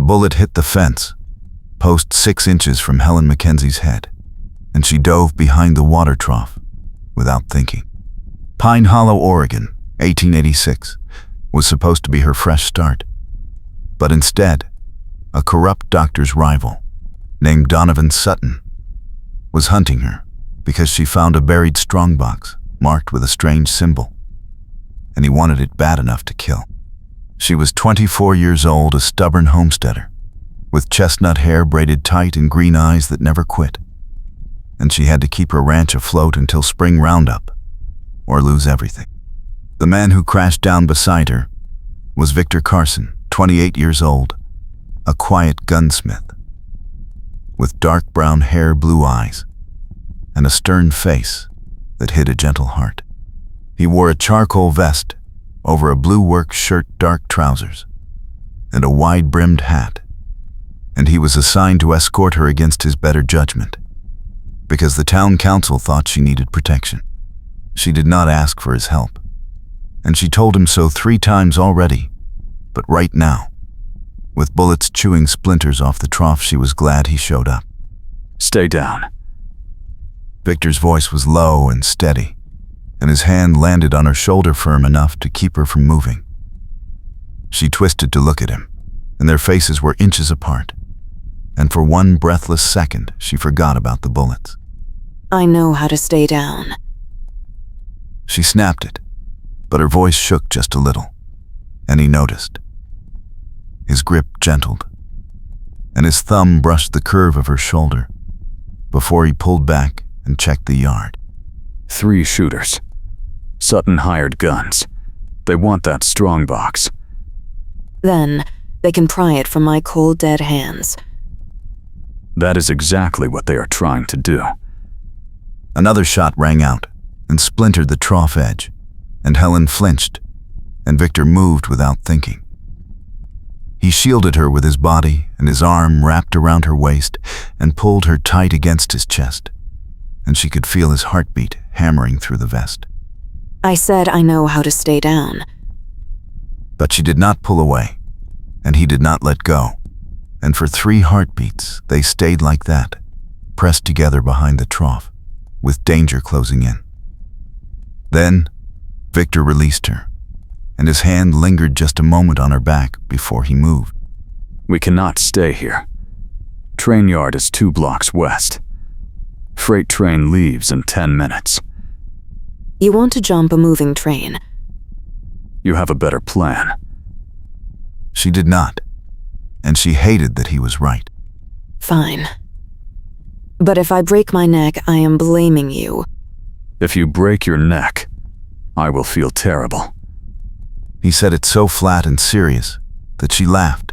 The bullet hit the fence, post 6 inches from Helen Mackenzie's head, and she dove behind the water trough without thinking. Pine Hollow, Oregon, 1886, was supposed to be her fresh start. But instead, a corrupt doctor's rival, named Donovan Sutton, was hunting her because she found a buried strongbox marked with a strange symbol, and he wanted it bad enough to kill. She was 24 years old, a stubborn homesteader, with chestnut hair braided tight and green eyes that never quit. And she had to keep her ranch afloat until spring roundup, or lose everything. The man who crashed down beside her was Victor Carson, 28 years old, a quiet gunsmith, with dark brown hair, blue eyes, and a stern face that hid a gentle heart. He wore a charcoal vest over a blue work shirt, dark trousers, and a wide-brimmed hat, and he was assigned to escort her against his better judgment, because the town council thought she needed protection. She did not ask for his help, and she told him so 3 times already, but right now, with bullets chewing splinters off the trough, she was glad he showed up. Stay down. Victor's voice was low and steady, and his hand landed on her shoulder firm enough to keep her from moving. She twisted to look at him, and their faces were inches apart, and for one breathless second, she forgot about the bullets. I know how to stay down. She snapped it, but her voice shook just a little, and he noticed. His grip gentled, and his thumb brushed the curve of her shoulder before he pulled back and checked the yard. 3 shooters. Sutton hired guns. They want that strongbox. Then they can pry it from my cold, dead hands. That is exactly what they are trying to do. Another shot rang out and splintered the trough edge, and Helen flinched, and Victor moved without thinking. He shielded her with his body, and his arm wrapped around her waist and pulled her tight against his chest, and she could feel his heartbeat hammering through the vest. I said I know how to stay down. But she did not pull away, and he did not let go, and for 3 heartbeats they stayed like that, pressed together behind the trough, with danger closing in. Then, Victor released her, and his hand lingered just a moment on her back before he moved. We cannot stay here. Train yard is 2 blocks west. Freight train leaves in 10 minutes. You want to jump a moving train? You have a better plan. She did not, and she hated that he was right. Fine. But if I break my neck, I am blaming you. If you break your neck, I will feel terrible. He said it so flat and serious that she laughed,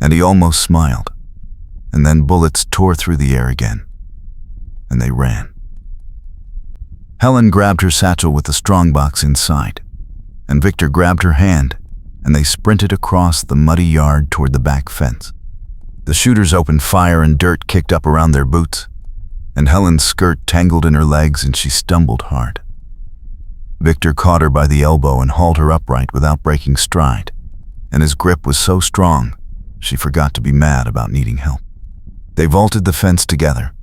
and he almost smiled, and then bullets tore through the air again, and they ran. Helen grabbed her satchel with the strongbox inside, and Victor grabbed her hand, and they sprinted across the muddy yard toward the back fence. The shooters opened fire and dirt kicked up around their boots, and Helen's skirt tangled in her legs and she stumbled hard. Victor caught her by the elbow and hauled her upright without breaking stride, and his grip was so strong, she forgot to be mad about needing help. They vaulted the fence together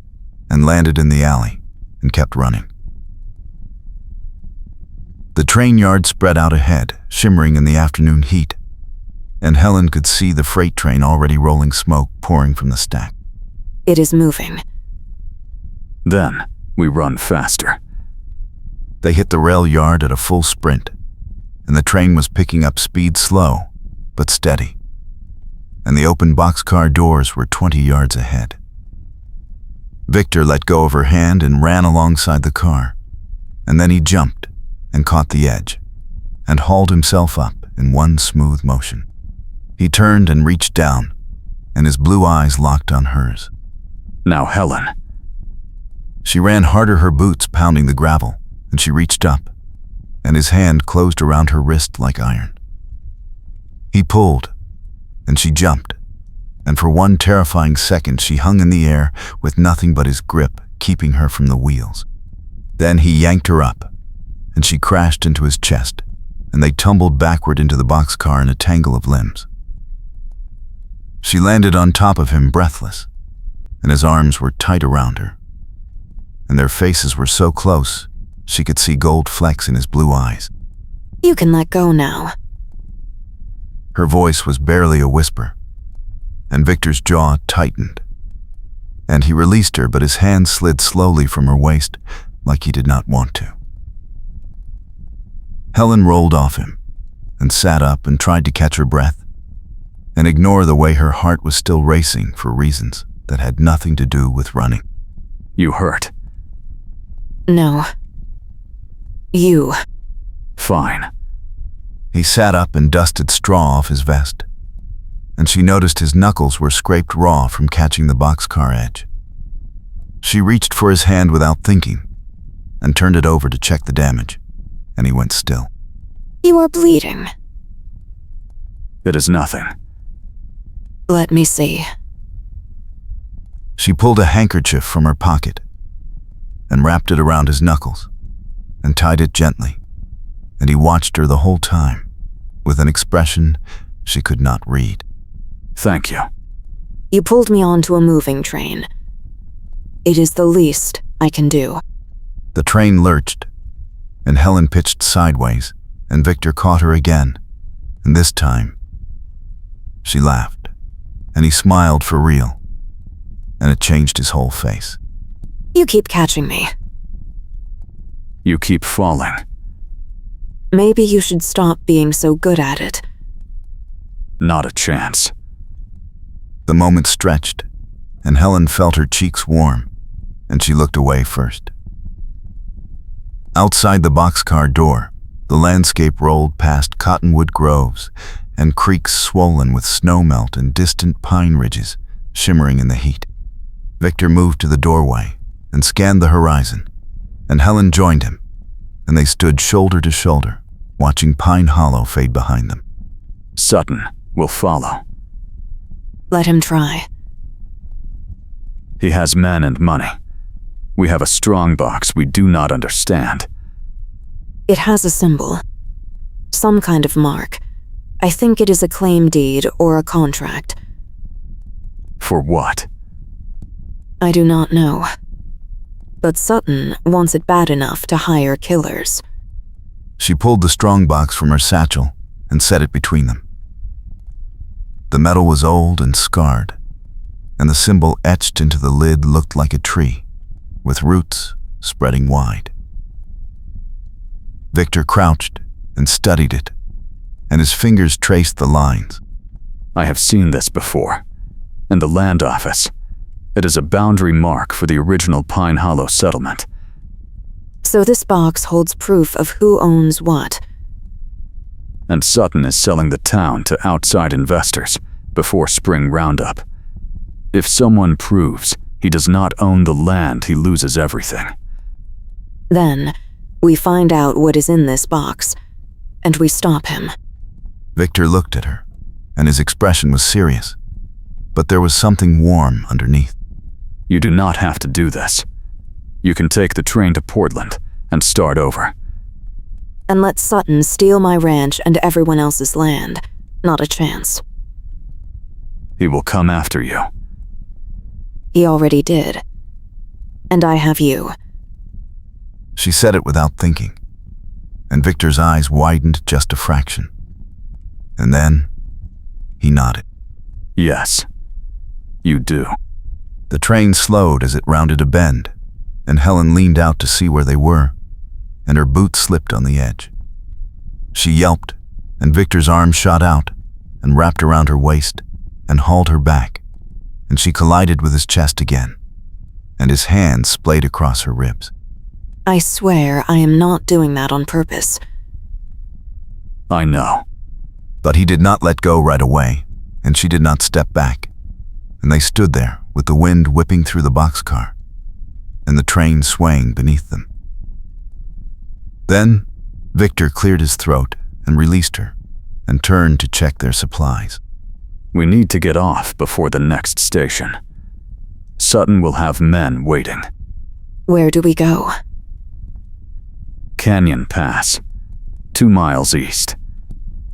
and landed in the alley and kept running. The train yard spread out ahead, shimmering in the afternoon heat, and Helen could see the freight train already rolling smoke pouring from the stack. It is moving. Then we run faster. They hit the rail yard at a full sprint, and the train was picking up speed slow, but steady, and the open boxcar doors were 20 yards ahead. Victor let go of her hand and ran alongside the car, and then he jumped and caught the edge, and hauled himself up in one smooth motion. He turned and reached down, and his blue eyes locked on hers. Now, Helen. She ran harder, her boots pounding the gravel, and she reached up, and his hand closed around her wrist like iron. He pulled, and she jumped, and for one terrifying second she hung in the air with nothing but his grip keeping her from the wheels. Then he yanked her up, and she crashed into his chest, and they tumbled backward into the boxcar in a tangle of limbs. She landed on top of him breathless, and his arms were tight around her. And their faces were so close, she could see gold flecks in his blue eyes. You can let go now. Her voice was barely a whisper, and Victor's jaw tightened. And he released her, but his hand slid slowly from her waist like he did not want to. Helen rolled off him and sat up and tried to catch her breath and ignore the way her heart was still racing for reasons that had nothing to do with running. You hurt. No. You. Fine. He sat up and dusted straw off his vest, and she noticed his knuckles were scraped raw from catching the boxcar edge. She reached for his hand without thinking and turned it over to check the damage, and he went still. You are bleeding. It is nothing. Let me see. She pulled a handkerchief from her pocket and wrapped it around his knuckles and tied it gently, and he watched her the whole time with an expression she could not read. Thank you. You pulled me onto a moving train. It is the least I can do. The train lurched, and Helen pitched sideways, and Victor caught her again, and this time she laughed, and he smiled for real, and it changed his whole face. You keep catching me. You keep falling. Maybe you should stop being so good at it. Not a chance. The moment stretched, and Helen felt her cheeks warm, and she looked away first. Outside the boxcar door, the landscape rolled past cottonwood groves and creeks swollen with snowmelt and distant pine ridges shimmering in the heat. Victor moved to the doorway and scanned the horizon, and Helen joined him, and they stood shoulder to shoulder, watching Pine Hollow fade behind them. Sutton will follow. Let him try. He has men and money. We have a strong box we do not understand. It has a symbol. Some kind of mark. I think it is a claim deed or a contract. For what? I do not know. But Sutton wants it bad enough to hire killers. She pulled the strong box from her satchel and set it between them. The metal was old and scarred, and the symbol etched into the lid looked like a tree, with roots spreading wide. Victor crouched and studied it, and his fingers traced the lines. I have seen this before. In the land office. It is a boundary mark for the original Pine Hollow settlement. So this box holds proof of who owns what. And Sutton is selling the town to outside investors before spring roundup. If someone proves he does not own the land, he loses everything. Then, we find out what is in this box, and we stop him. Victor looked at her, and his expression was serious, but there was something warm underneath. You do not have to do this. You can take the train to Portland and start over. And let Sutton steal my ranch and everyone else's land. Not a chance. He will come after you. He already did. And I have you. She said it without thinking, and Victor's eyes widened just a fraction. And then, he nodded. Yes, you do. The train slowed as it rounded a bend, and Helen leaned out to see where they were, and her boot slipped on the edge. She yelped, and Victor's arm shot out and wrapped around her waist and hauled her back, and she collided with his chest again, and his hand splayed across her ribs. I swear I am not doing that on purpose. I know. But he did not let go right away, and she did not step back, and they stood there with the wind whipping through the boxcar, and the train swaying beneath them. Then, Victor cleared his throat and released her, and turned to check their supplies. We need to get off before the next station. Sutton will have men waiting. Where do we go? Canyon Pass, 2 miles east.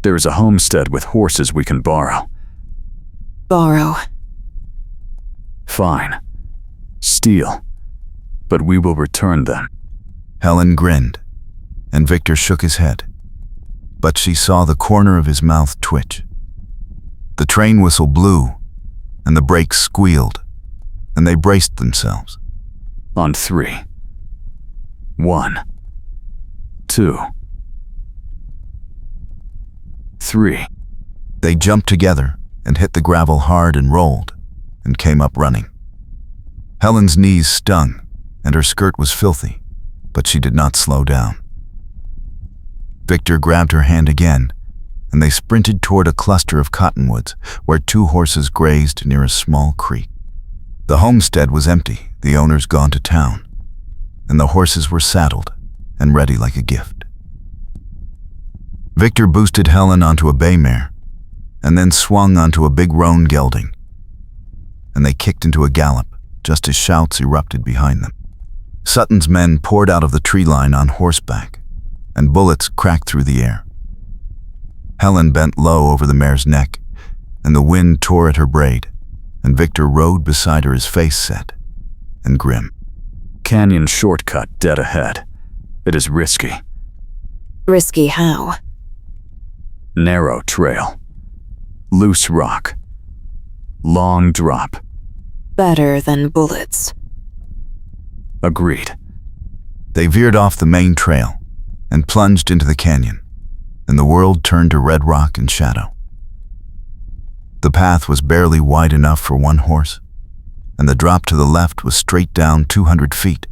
There is a homestead with horses we can borrow. Borrow. Fine. Steal. But we will return them. Helen grinned, and Victor shook his head. But she saw the corner of his mouth twitch. The train whistle blew, and the brakes squealed, and they braced themselves. On 3. 1. 2. 3. They jumped together and hit the gravel hard and rolled, and came up running. Helen's knees stung, and her skirt was filthy, but she did not slow down. Victor grabbed her hand again, and they sprinted toward a cluster of cottonwoods where 2 horses grazed near a small creek. The homestead was empty, the owners gone to town, and the horses were saddled and ready like a gift. Victor boosted Helen onto a bay mare, and then swung onto a big roan gelding, and they kicked into a gallop just as shouts erupted behind them. Sutton's men poured out of the tree line on horseback, and bullets cracked through the air. Helen bent low over the mare's neck, and the wind tore at her braid, and Victor rode beside her, his face set and grim. Canyon shortcut dead ahead. It is risky. Risky how? Narrow trail. Loose rock. Long drop. Better than bullets. Agreed. They veered off the main trail and plunged into the canyon, and the world turned to red rock and shadow. The path was barely wide enough for 1 horse, and the drop to the left was straight down 200 feet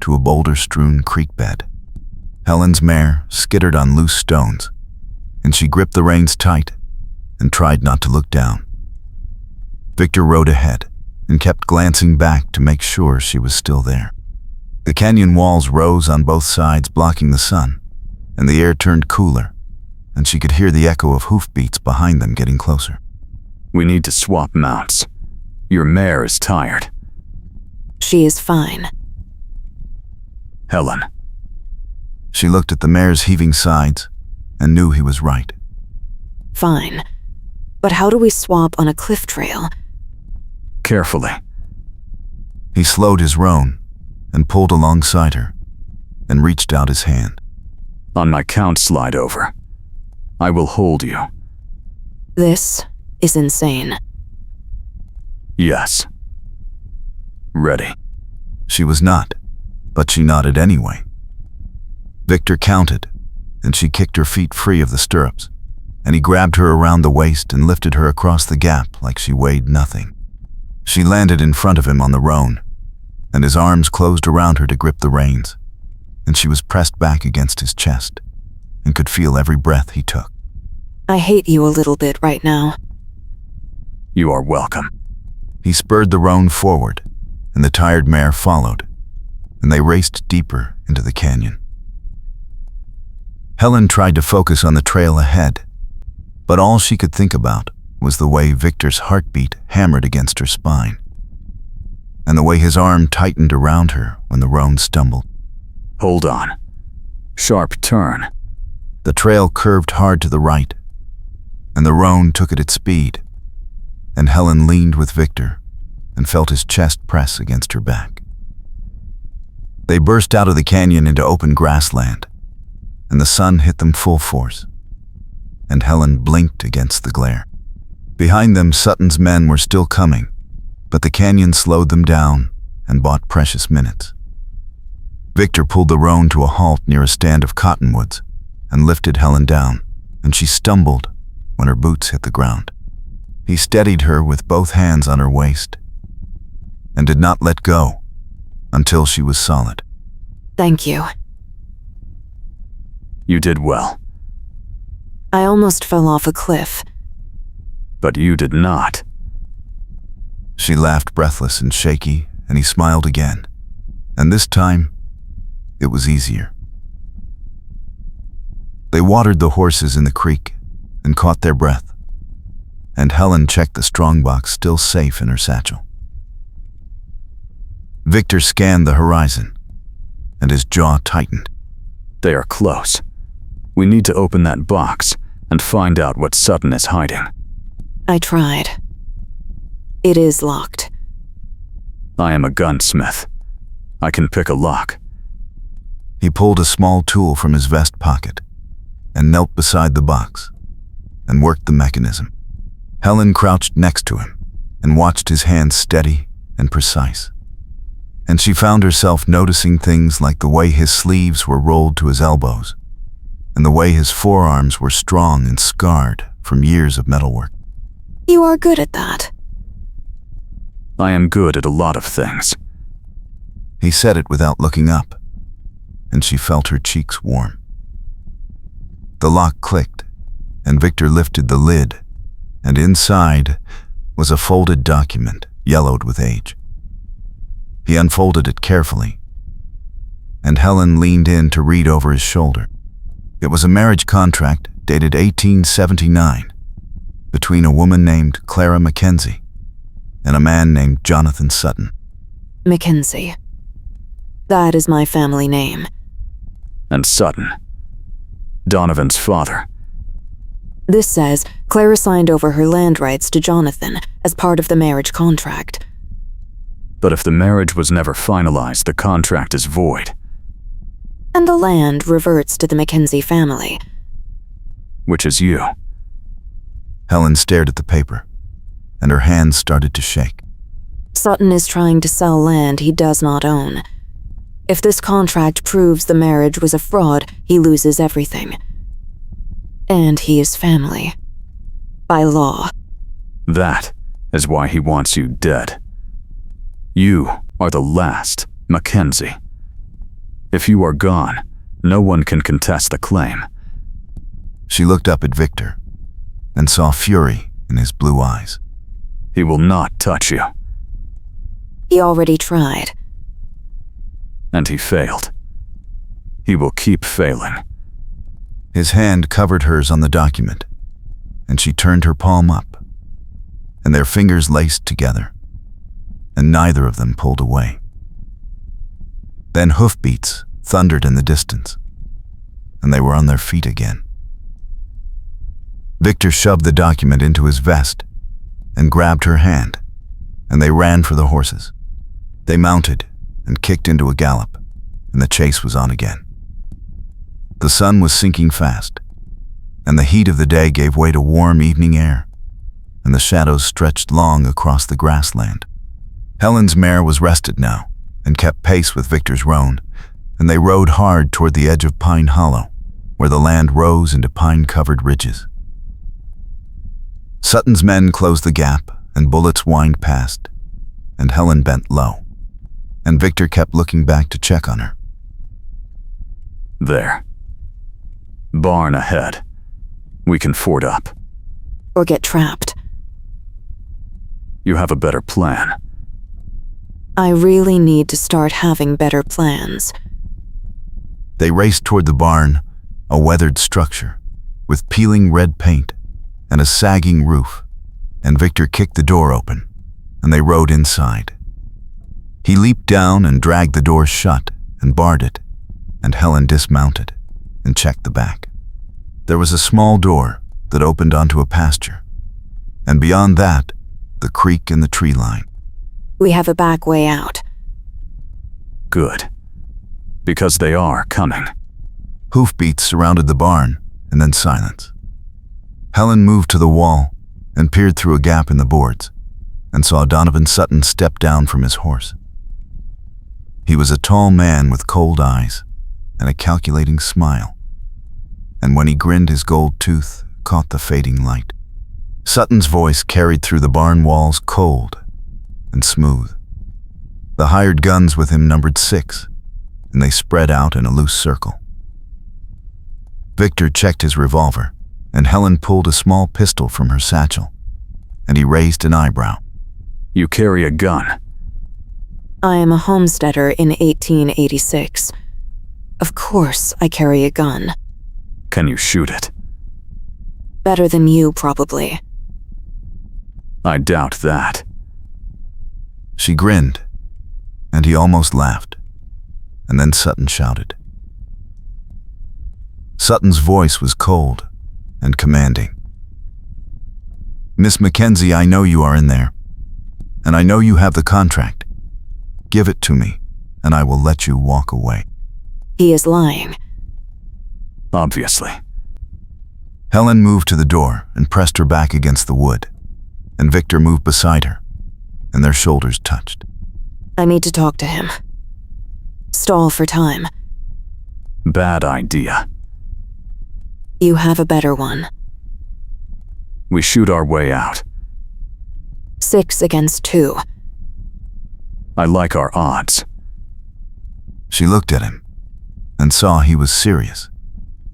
to a boulder-strewn creek bed. Helen's mare skittered on loose stones, and she gripped the reins tight and tried not to look down. Victor rode ahead and kept glancing back to make sure she was still there. The canyon walls rose on both sides, blocking the sun, and the air turned cooler, and she could hear the echo of hoofbeats behind them getting closer. We need to swap mounts. Your mare is tired. She is fine. Helen. She looked at the mare's heaving sides and knew he was right. Fine. But how do we swap on a cliff trail? Carefully. He slowed his roan and pulled alongside her and reached out his hand. On my count, slide over. I will hold you. This is insane. Yes. Ready. She was not, but she nodded anyway. Victor counted, and she kicked her feet free of the stirrups, and he grabbed her around the waist and lifted her across the gap like she weighed nothing. She landed in front of him on the roan, and his arms closed around her to grip the reins, and she was pressed back against his chest and could feel every breath he took. I hate you a little bit right now. You are welcome. He spurred the roan forward, and the tired mare followed, and they raced deeper into the canyon. Helen tried to focus on the trail ahead, but all she could think about was the way Victor's heartbeat hammered against her spine, and the way his arm tightened around her when the roan stumbled. Hold on. Sharp turn. The trail curved hard to the right, and the roan took at its speed, and Helen leaned with Victor and felt his chest press against her back. They burst out of the canyon into open grassland, and the sun hit them full force, and Helen blinked against the glare. Behind them, Sutton's men were still coming, but the canyon slowed them down and bought precious minutes. Victor pulled the roan to a halt near a stand of cottonwoods and lifted Helen down, and she stumbled when her boots hit the ground. He steadied her with both hands on her waist and did not let go until she was solid. Thank you. You did well. I almost fell off a cliff. But you did not. She laughed, breathless and shaky, and he smiled again, and this time it was easier. They watered the horses in the creek and caught their breath, and Helen checked the strongbox still safe in her satchel. Victor scanned the horizon, and his jaw tightened. They are close. We need to open that box and find out what Sutton is hiding. I tried. It is locked. I am a gunsmith. I can pick a lock. He pulled a small tool from his vest pocket and knelt beside the box and worked the mechanism. Helen crouched next to him and watched his hands steady and precise. And she found herself noticing things like the way his sleeves were rolled to his elbows and the way his forearms were strong and scarred from years of metalwork. You are good at that. I am good at a lot of things. He said it without looking up, and she felt her cheeks warm. The lock clicked, and Victor lifted the lid, and inside was a folded document, yellowed with age. He unfolded it carefully, and Helen leaned in to read over his shoulder. It was a marriage contract dated 1879 between a woman named Clara Mackenzie and a man named Jonathan Sutton. Mackenzie. That is my family name. And Sutton, Donovan's father. This says Clara signed over her land rights to Jonathan as part of the marriage contract. But if the marriage was never finalized, the contract is void. And the land reverts to the Mackenzie family. Which is you. Helen stared at the paper, and her hands started to shake. Sutton is trying to sell land he does not own. If this contract proves the marriage was a fraud, he loses everything. And he is family. By law. That is why he wants you dead. You are the last Mackenzie. If you are gone, no one can contest the claim. She looked up at Victor and saw fury in his blue eyes. He will not touch you. He already tried. And he failed. He will keep failing. His hand covered hers on the document, and she turned her palm up, and their fingers laced together, and neither of them pulled away. Then hoofbeats thundered in the distance, and they were on their feet again. Victor shoved the document into his vest and grabbed her hand, and they ran for the horses. They mounted and kicked into a gallop, and the chase was on again. The sun was sinking fast, and the heat of the day gave way to warm evening air, and the shadows stretched long across the grassland. Helen's mare was rested now and kept pace with Victor's roan, and they rode hard toward the edge of Pine Hollow, where the land rose into pine-covered ridges. Sutton's men closed the gap, and bullets whined past, and Helen bent low, and Victor kept looking back to check on her. There. Barn ahead. We can ford up. Or get trapped. You have a better plan. I really need to start having better plans. They raced toward the barn, a weathered structure, with peeling red paint and a sagging roof, and Victor kicked the door open, and they rode inside. He leaped down and dragged the door shut and barred it, and Helen dismounted and checked the back. There was a small door that opened onto a pasture, and beyond that, the creek and the tree line. We have a back way out. Good. Because they are coming. Hoofbeats surrounded the barn, and then silence. Helen moved to the wall and peered through a gap in the boards, and saw Donovan Sutton step down from his horse. He was a tall man with cold eyes and a calculating smile, and when he grinned, his gold tooth caught the fading light. Sutton's voice carried through the barn walls cold and smooth. The hired guns with him numbered 6, and they spread out in a loose circle. Victor checked his revolver, and Helen pulled a small pistol from her satchel, and he raised an eyebrow. You carry a gun. I am a homesteader in 1886. Of course I carry a gun. Can you shoot it? Better than you, probably. I doubt that. She grinned, and he almost laughed, and then Sutton shouted. Sutton's voice was cold and commanding. "Miss Mackenzie, I know you are in there. and I know you have the contract. Give it to me, and I will let you walk away." He is lying. Obviously. Helen moved to the door and pressed her back against the wood, and Victor moved beside her, and their shoulders touched. I need to talk to him. Stall for time. Bad idea. You have a better one. We shoot our way out. 6 against 2. I like our odds. She looked at him and saw he was serious,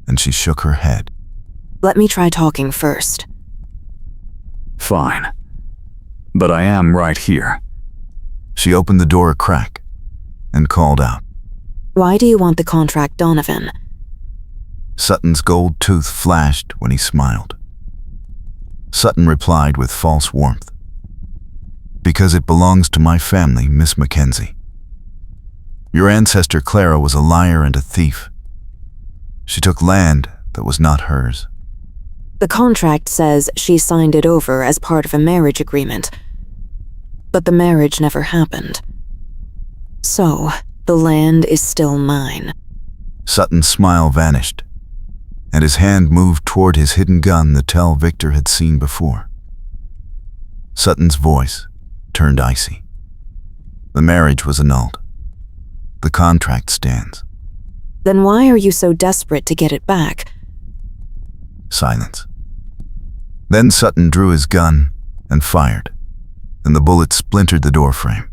and she shook her head. Let me try talking first. Fine. But I am right here. She opened the door a crack and called out. Why do you want the contract, Donovan? Sutton's gold tooth flashed when he smiled. Sutton replied with false warmth. Because it belongs to my family, Miss Mackenzie. Your ancestor Clara was a liar and a thief. She took land that was not hers. The contract says she signed it over as part of a marriage agreement. But the marriage never happened. So, the land is still mine. Sutton's smile vanished, and his hand moved toward his hidden gun the tell Victor had seen before. Sutton's voice turned icy. The marriage was annulled. The contract stands. Then why are you so desperate to get it back? Silence. Then Sutton drew his gun and fired, and the bullet splintered the doorframe.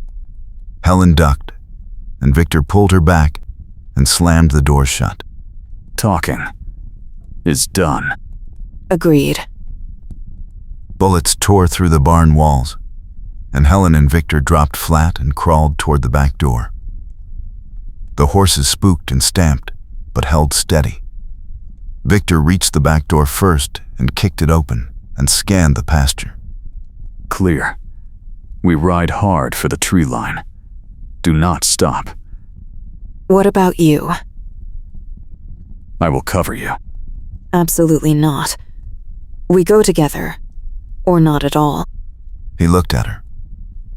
Helen ducked, and Victor pulled her back and slammed the door shut. Talking is done. Agreed. Bullets tore through the barn walls, and Helen and Victor dropped flat and crawled toward the back door. The horses spooked and stamped, but held steady. Victor reached the back door first and kicked it open and scanned the pasture. Clear. We ride hard for the tree line. Do not stop. What about you? I will cover you. Absolutely not. We go together. Or not at all. He looked at her,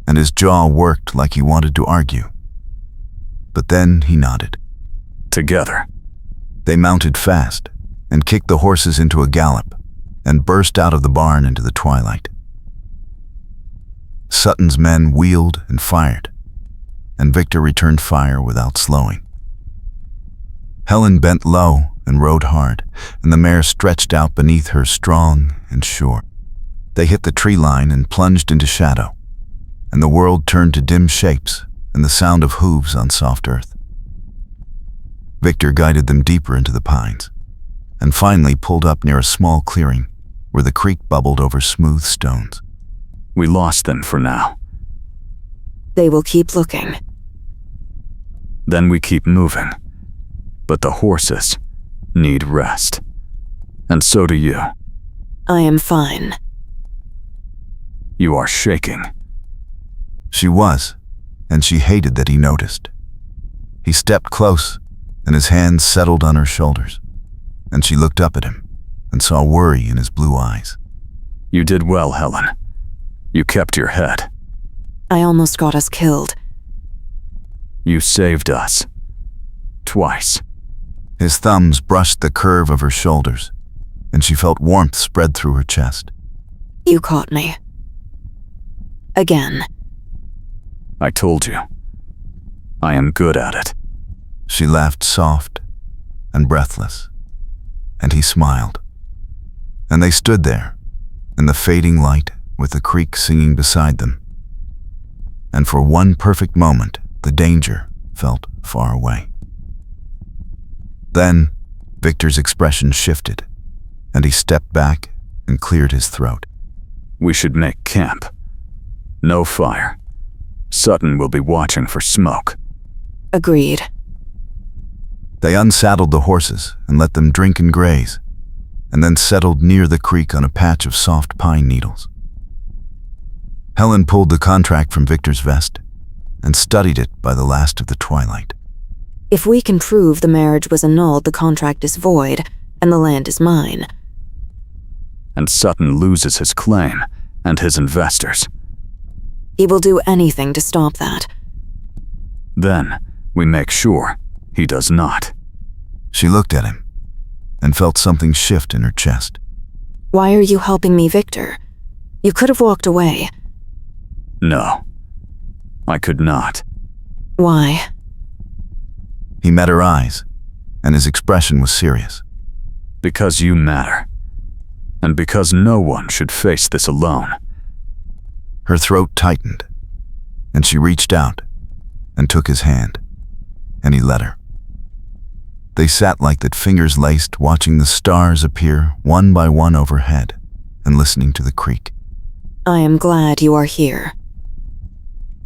and his jaw worked like he wanted to argue. But then he nodded. Together. They mounted fast and kicked the horses into a gallop and burst out of the barn into the twilight. Sutton's men wheeled and fired, and Victor returned fire without slowing. Helen bent low and rode hard, and the mare stretched out beneath her strong and sure. They hit the tree line and plunged into shadow, and the world turned to dim shapes and the sound of hooves on soft earth. Victor guided them deeper into the pines, and finally pulled up near a small clearing where the creek bubbled over smooth stones. We lost them for now. They will keep looking. Then we keep moving. But the horses need rest. And so do you. I am fine. You are shaking. She was, and she hated that he noticed. He stepped close, and his hands settled on her shoulders, and she looked up at him and saw worry in his blue eyes. You did well, Helen. You kept your head. I almost got us killed. You saved us. Twice. His thumbs brushed the curve of her shoulders, and she felt warmth spread through her chest. You caught me. Again. I told you. I am good at it. She laughed soft and breathless, and he smiled. And they stood there, in the fading light, with the creek singing beside them. And for one perfect moment, the danger felt far away. Then, Victor's expression shifted, and he stepped back and cleared his throat. We should make camp. No fire. Sutton will be watching for smoke. Agreed. They unsaddled the horses and let them drink and graze, and then settled near the creek on a patch of soft pine needles. Helen pulled the contract from Victor's vest and studied it by the last of the twilight. If we can prove the marriage was annulled, the contract is void, and the land is mine. And Sutton loses his claim and his investors. He will do anything to stop that. Then, we make sure he does not. She looked at him and felt something shift in her chest. Why are you helping me, Victor? You could have walked away. No, I could not. Why? He met her eyes, and his expression was serious. Because you matter. And because no one should face this alone. Her throat tightened, and she reached out and took his hand, and he let her. They sat like that, fingers laced, watching the stars appear one by one overhead and listening to the creak. I am glad you are here.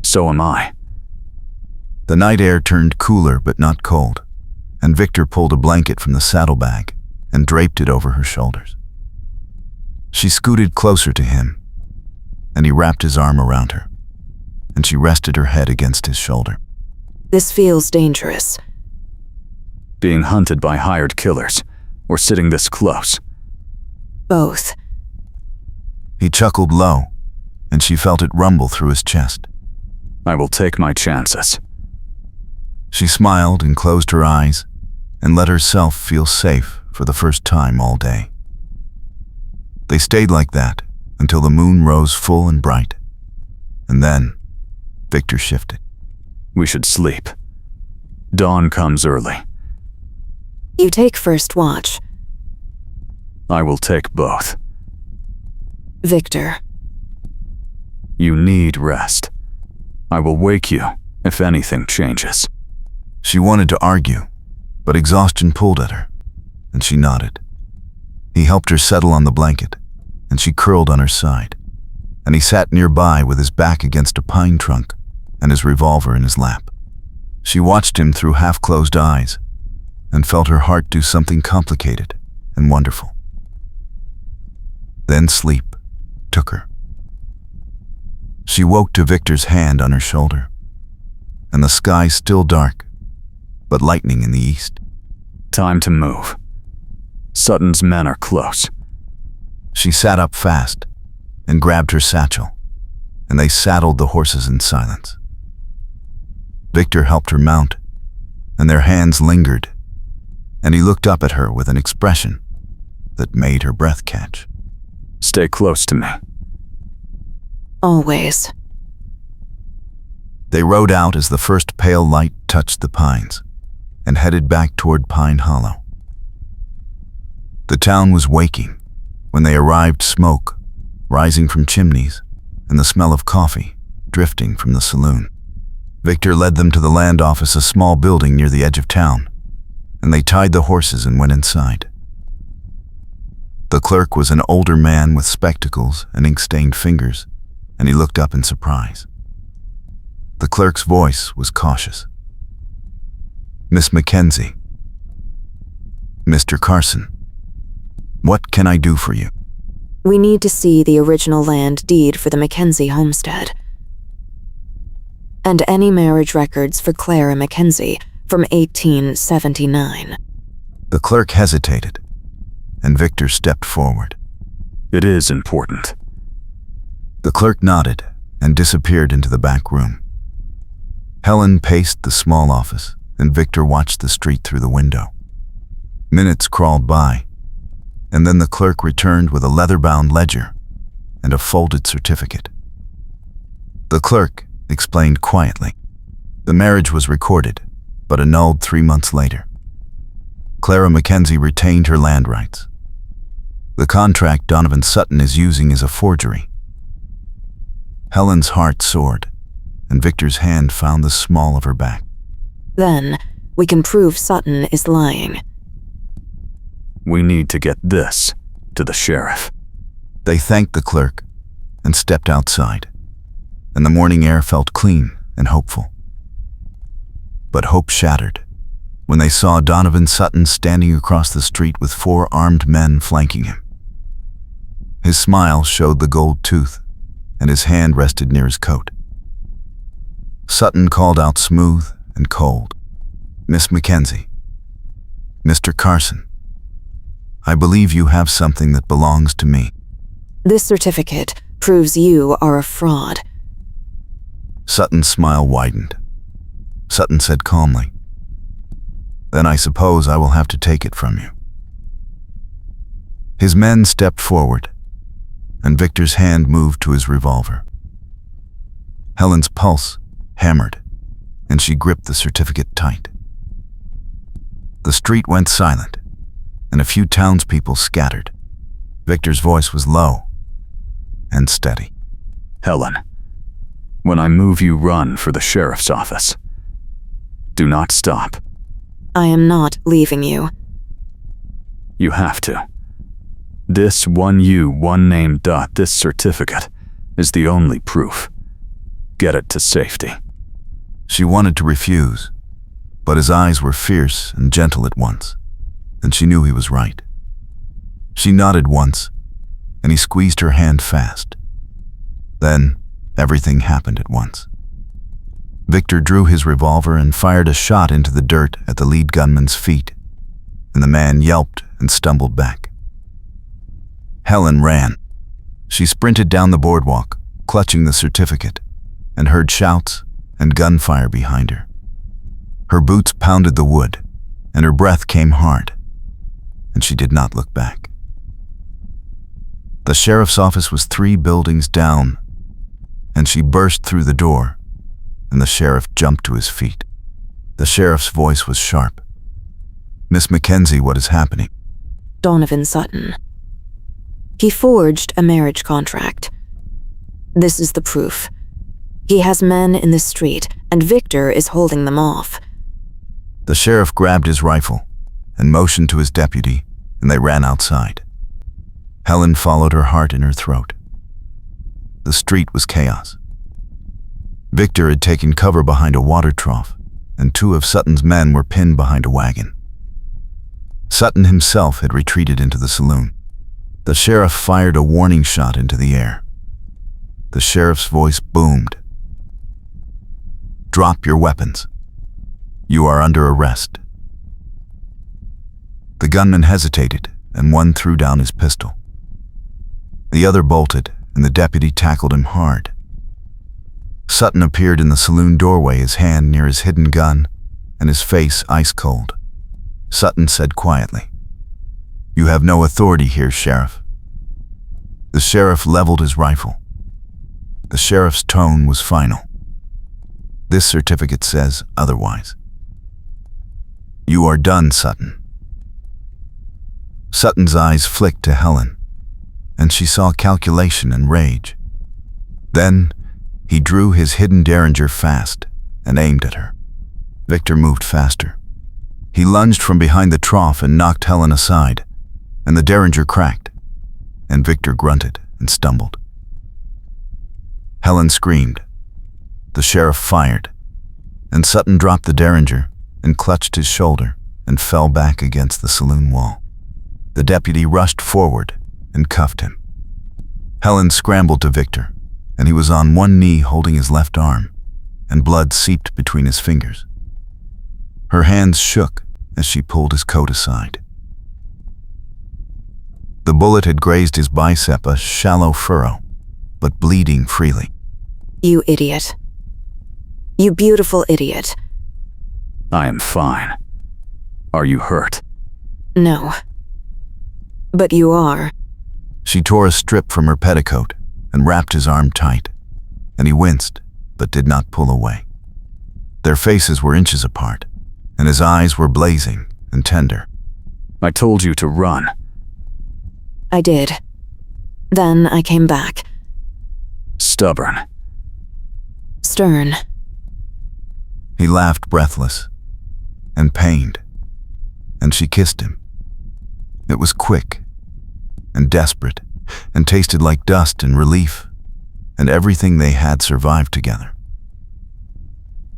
So am I. The night air turned cooler but not cold, and Victor pulled a blanket from the saddlebag and draped it over her shoulders. She scooted closer to him, and he wrapped his arm around her, and she rested her head against his shoulder. This feels dangerous. Being hunted by hired killers, or sitting this close. Both. He chuckled low, and she felt it rumble through his chest. I will take my chances. She smiled and closed her eyes and let herself feel safe for the first time all day. They stayed like that until the moon rose full and bright. And then, Victor shifted. We should sleep. Dawn comes early. You take first watch. I will take both. Victor. You need rest. I will wake you if anything changes. She wanted to argue, but exhaustion pulled at her, and she nodded. He helped her settle on the blanket, and she curled on her side, and he sat nearby with his back against a pine trunk and his revolver in his lap. She watched him through half-closed eyes and felt her heart do something complicated and wonderful. Then sleep took her. She woke to Victor's hand on her shoulder, and the sky still dark, but lightning in the east. Time to move. Sutton's men are close. She sat up fast and grabbed her satchel, and they saddled the horses in silence. Victor helped her mount, and their hands lingered, and he looked up at her with an expression that made her breath catch. Stay close to me. Always. They rode out as the first pale light touched the pines and headed back toward Pine Hollow. The town was waking when they arrived, smoke rising from chimneys and the smell of coffee drifting from the saloon. Victor led them to the land office, a small building near the edge of town, and they tied the horses and went inside. The clerk was an older man with spectacles and ink-stained fingers, and he looked up in surprise. The clerk's voice was cautious. Miss Mackenzie. Mr. Carson. What can I do for you? We need to see the original land deed for the Mackenzie homestead. And any marriage records for Clara Mackenzie from 1879. The clerk hesitated, and Victor stepped forward. It is important. The clerk nodded and disappeared into the back room. Helen paced the small office, and Victor watched the street through the window. Minutes crawled by, and then the clerk returned with a leather-bound ledger and a folded certificate. The clerk explained quietly. The marriage was recorded, but annulled 3 months later. Clara Mackenzie retained her land rights. The contract Donovan Sutton is using is a forgery. Helen's heart soared, and Victor's hand found the small of her back. Then, we can prove Sutton is lying. We need to get this to the sheriff. They thanked the clerk and stepped outside, and the morning air felt clean and hopeful. But hope shattered when they saw Donovan Sutton standing across the street with 4 armed men flanking him. His smile showed the gold tooth, and his hand rested near his coat. Sutton called out smooth and cold, "Miss Mackenzie, Mr. Carson, I believe you have something that belongs to me." This certificate proves you are a fraud. Sutton's smile widened. Sutton said calmly, "Then I suppose I will have to take it from you." His men stepped forward, and Victor's hand moved to his revolver. Helen's pulse hammered, and she gripped the certificate tight. The street went silent, and a few townspeople scattered. Victor's voice was low and steady. Helen, when I move you, run for the sheriff's office. Do not stop. I am not leaving you. You have to. This one you, one name dot, this certificate is the only proof. Get it to safety. She wanted to refuse, but his eyes were fierce and gentle at once, and she knew he was right. She nodded once, and he squeezed her hand fast. Then, everything happened at once. Victor drew his revolver and fired a shot into the dirt at the lead gunman's feet, and the man yelped and stumbled back. Helen ran. She sprinted down the boardwalk, clutching the certificate, and heard shouts and gunfire behind her. Her boots pounded the wood, and her breath came hard, and she did not look back. The sheriff's office was 3 buildings down, and she burst through the door, and the sheriff jumped to his feet. The sheriff's voice was sharp. "Miss Mackenzie, what is happening?" Donovan Sutton. He forged a marriage contract. This is the proof. He has men in the street, and Victor is holding them off. The sheriff grabbed his rifle and motioned to his deputy, and they ran outside. Helen followed, her heart in her throat. The street was chaos. Victor had taken cover behind a water trough, and 2 of Sutton's men were pinned behind a wagon. Sutton himself had retreated into the saloon. The sheriff fired a warning shot into the air. The sheriff's voice boomed. "Drop your weapons. You are under arrest." The gunman hesitated, and one threw down his pistol. The other bolted, and the deputy tackled him hard. Sutton appeared in the saloon doorway, his hand near his hidden gun, and his face ice cold. Sutton said quietly, "You have no authority here, Sheriff." The sheriff leveled his rifle. The sheriff's tone was final. "This certificate says otherwise. You are done, Sutton." Sutton's eyes flicked to Helen, and she saw calculation and rage. Then, he drew his hidden derringer fast and aimed at her. Victor moved faster. He lunged from behind the trough and knocked Helen aside, and the derringer cracked, and Victor grunted and stumbled. Helen screamed. The sheriff fired, and Sutton dropped the derringer and clutched his shoulder and fell back against the saloon wall. The deputy rushed forward and cuffed him. Helen scrambled to Victor, and he was on one knee holding his left arm, and blood seeped between his fingers. Her hands shook as she pulled his coat aside. The bullet had grazed his bicep, a shallow furrow, but bleeding freely. You idiot. You beautiful idiot. I am fine. Are you hurt? No. But you are. She tore a strip from her petticoat and wrapped his arm tight, and he winced, but did not pull away. Their faces were inches apart, and his eyes were blazing and tender. I told you to run. I did. Then I came back. Stubborn. Stern. He laughed, breathless and pained, and she kissed him. It was quick and desperate, and tasted like dust and relief, and everything they had survived together.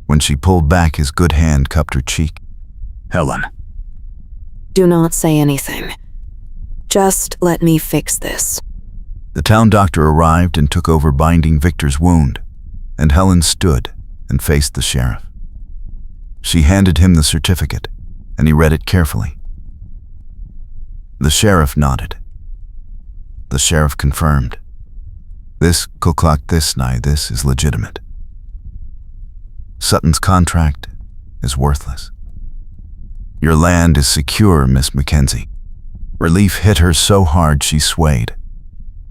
When she pulled back, his good hand cupped her cheek. Helen. Do not say anything. Just let me fix this. The town doctor arrived and took over binding Victor's wound, and Helen stood and faced the sheriff. She handed him the certificate, and he read it carefully. The sheriff nodded. The sheriff confirmed. This Kuklak Thisnai, this is legitimate. Sutton's contract is worthless. Your land is secure, Miss Mackenzie. Relief hit her so hard she swayed,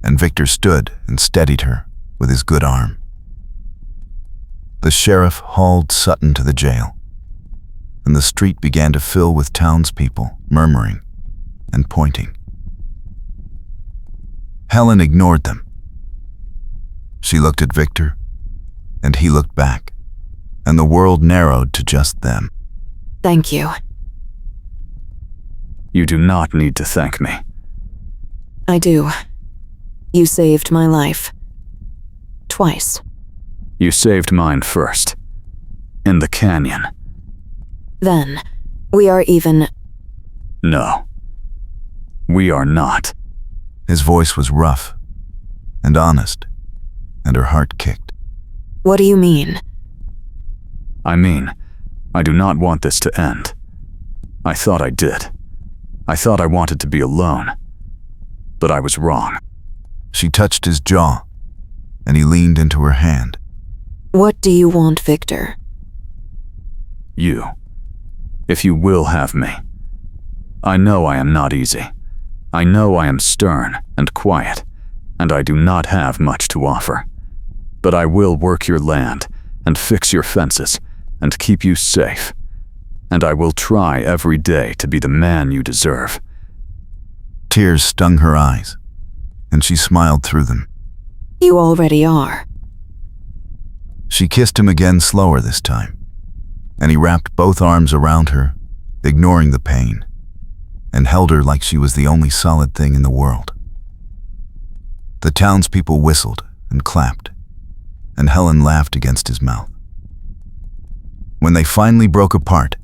and Victor stood and steadied her with his good arm. The sheriff hauled Sutton to the jail, and the street began to fill with townspeople murmuring and pointing. Helen ignored them. She looked at Victor, and he looked back, and the world narrowed to just them. Thank you. You do not need to thank me. I do. You saved my life. Twice. You saved mine first. In the canyon. Then, we are even. No. We are not. His voice was rough and honest, and her heart kicked. What do you mean? I mean, I do not want this to end. I thought I did. I thought I wanted to be alone. But I was wrong. She touched his jaw, and he leaned into her hand. What do you want, Victor? You. If you will have me. I know I am not easy. I know I am stern and quiet, and I do not have much to offer. But I will work your land, and fix your fences, and keep you safe. And I will try every day to be the man you deserve. Tears stung her eyes, and she smiled through them. You already are. She kissed him again, slower this time, and he wrapped both arms around her, ignoring the pain, and held her like she was the only solid thing in the world. The townspeople whistled and clapped, and Helen laughed against his mouth. When they finally broke apart,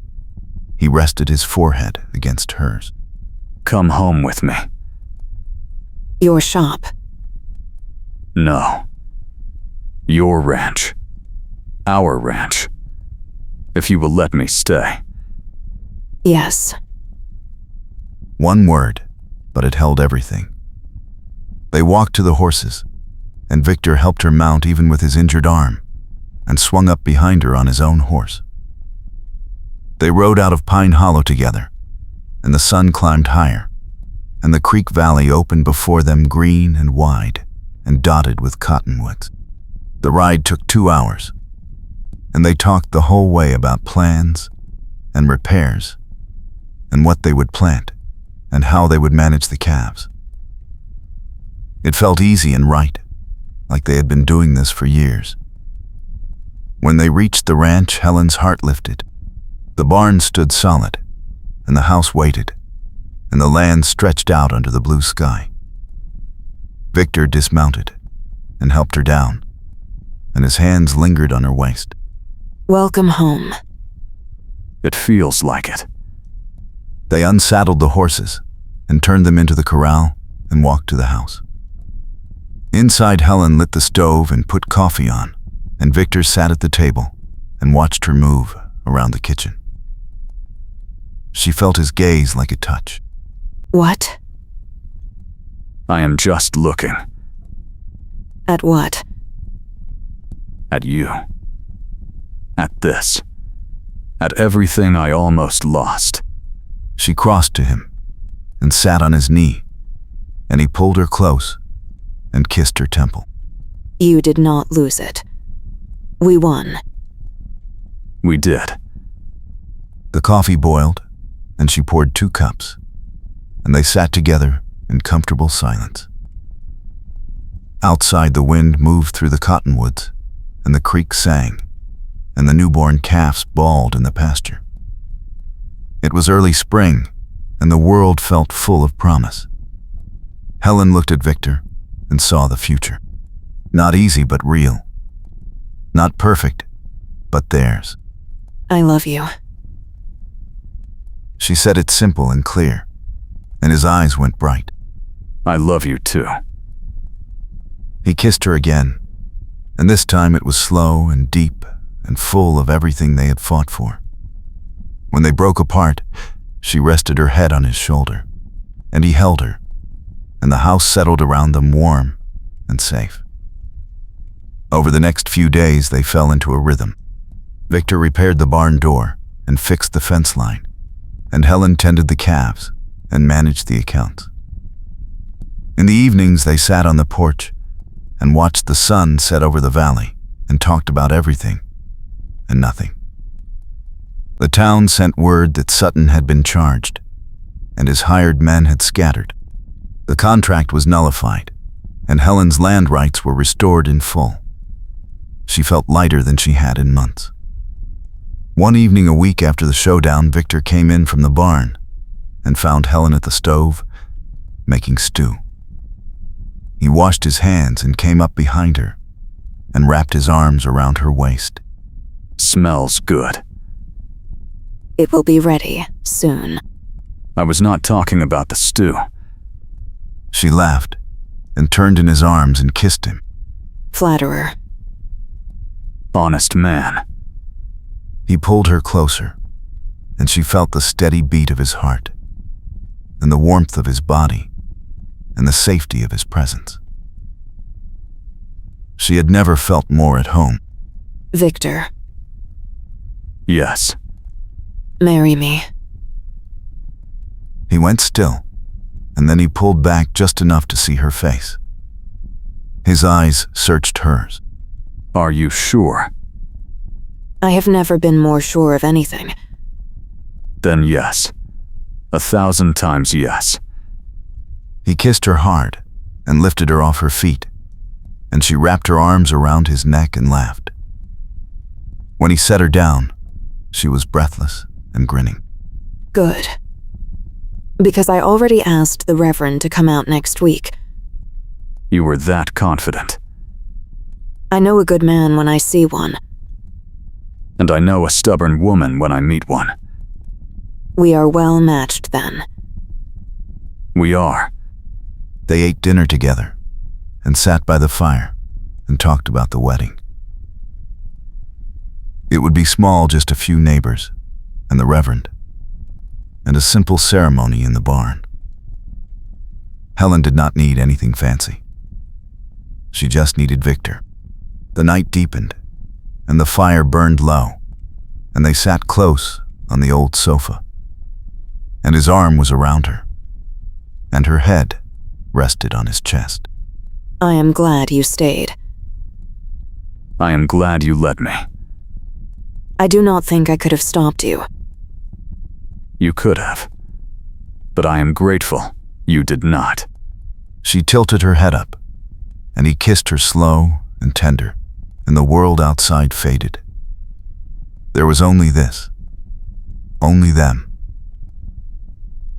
he rested his forehead against hers. Come home with me. Your shop. No. Your ranch. Our ranch. If you will let me stay. Yes. One word, but it held everything. They walked to the horses, and Victor helped her mount even with his injured arm, and swung up behind her on his own horse. They rode out of Pine Hollow together, and the sun climbed higher, and the creek valley opened before them, green and wide and dotted with cottonwoods. The ride took 2 hours, and they talked the whole way about plans and repairs and what they would plant and how they would manage the calves. It felt easy and right, like they had been doing this for years. When they reached the ranch, Helen's heart lifted. The barn stood solid, and the house waited, and the land stretched out under the blue sky. Victor dismounted and helped her down, and his hands lingered on her waist. Welcome home. It feels like it. They unsaddled the horses and turned them into the corral and walked to the house. Inside, Helen lit the stove and put coffee on, and Victor sat at the table and watched her move around the kitchen. She felt his gaze like a touch. What? I am just looking. At what? At you. At this. At everything I almost lost. She crossed to him and sat on his knee, and he pulled her close and kissed her temple. You did not lose it. We won. We did. The coffee boiled, and she poured 2 cups, and they sat together in comfortable silence. Outside, the wind moved through the cottonwoods, and the creek sang, and the newborn calves bawled in the pasture. It was early spring, and the world felt full of promise. Helen looked at Victor and saw the future. Not easy, but real. Not perfect, but theirs. I love you. She said it simple and clear, and his eyes went bright. I love you too. He kissed her again, and this time it was slow and deep and full of everything they had fought for. When they broke apart, she rested her head on his shoulder, and he held her, and the house settled around them warm and safe. Over the next few days, they fell into a rhythm. Victor repaired the barn door and fixed the fence line, and Helen tended the calves and managed the accounts. In the evenings, they sat on the porch and watched the sun set over the valley and talked about everything and nothing. The town sent word that Sutton had been charged, and his hired men had scattered. The contract was nullified, and Helen's land rights were restored in full. She felt lighter than she had in months. One evening a week after the showdown, Victor came in from the barn and found Helen at the stove, making stew. He washed his hands and came up behind her and wrapped his arms around her waist. Smells good. It will be ready soon. I was not talking about the stew. She laughed and turned in his arms and kissed him. Flatterer. Honest man. He pulled her closer, and she felt the steady beat of his heart, and the warmth of his body, and the safety of his presence. She had never felt more at home. Victor, Yes. marry me. He went still, and then he pulled back just enough to see her face. His eyes searched hers. Are you sure? I have never been more sure of anything. Then yes. 1,000 times yes. He kissed her hard and lifted her off her feet, and she wrapped her arms around his neck and laughed. When he set her down, she was breathless and grinning. Good. Because I already asked the Reverend to come out next week. You were that confident. I know a good man when I see one. And I know a stubborn woman when I meet one. We are well matched then. We are. They ate dinner together and sat by the fire and talked about the wedding. It would be small, just a few neighbors and the Reverend, and a simple ceremony in the barn. Helen did not need anything fancy. She just needed Victor. The night deepened, and the fire burned low, and they sat close on the old sofa, and his arm was around her, and her head rested on his chest. I am glad you stayed. I am glad you let me. I do not think I could have stopped you. You could have. But I am grateful you did not. She tilted her head up, and he kissed her slow and tender, and the world outside faded. There was only this, only them,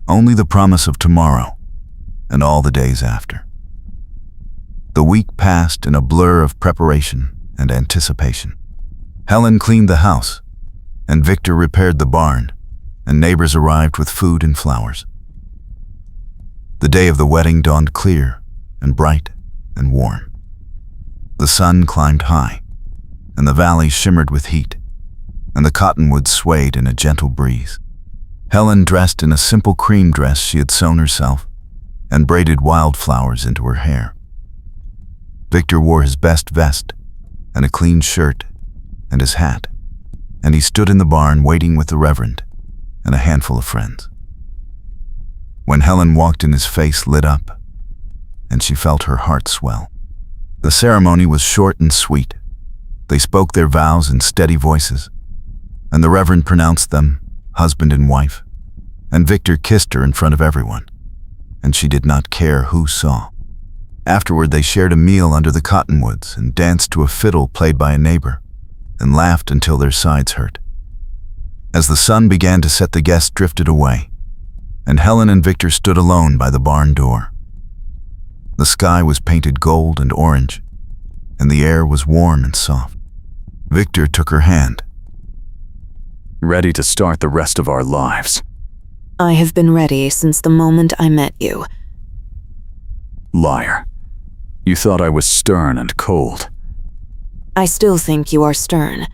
only the promise of tomorrow and all the days after. The week passed in a blur of preparation and anticipation. Helen cleaned the house, and Victor repaired the barn, and neighbors arrived with food and flowers. The day of the wedding dawned clear and bright and warm. The sun climbed high, and the valley shimmered with heat, and the cottonwoods swayed in a gentle breeze. Helen dressed in a simple cream dress she had sewn herself and braided wildflowers into her hair. Victor wore his best vest and a clean shirt and his hat, and he stood in the barn waiting with the Reverend and a handful of friends. When Helen walked in, his face lit up, and she felt her heart swell. The ceremony was short and sweet. They spoke their vows in steady voices, and the Reverend pronounced them husband and wife, and Victor kissed her in front of everyone, and she did not care who saw. Afterward, they shared a meal under the cottonwoods and danced to a fiddle played by a neighbor, and laughed until their sides hurt. As the sun began to set, the guests drifted away, and Helen and Victor stood alone by the barn door. The sky was painted gold and orange, and the air was warm and soft. Victor took her hand. Ready to start the rest of our lives. I have been ready since the moment I met you. Liar. You thought I was stern and cold. I still think you are stern,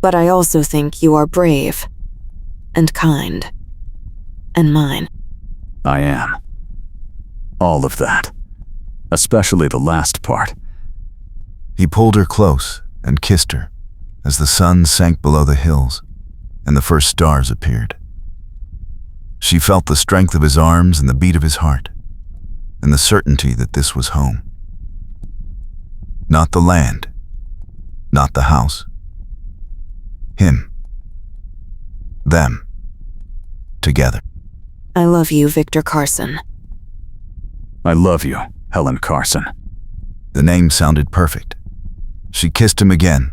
but I also think you are brave and kind and mine. I am. All of that. Especially the last part. He pulled her close and kissed her, as the sun sank below the hills and the first stars appeared. She felt the strength of his arms and the beat of his heart, and the certainty that this was home. Not the land, not the house. Him. Them. Together. I love you, Victor Carson. I love you, Helen Carson. The name sounded perfect. She kissed him again,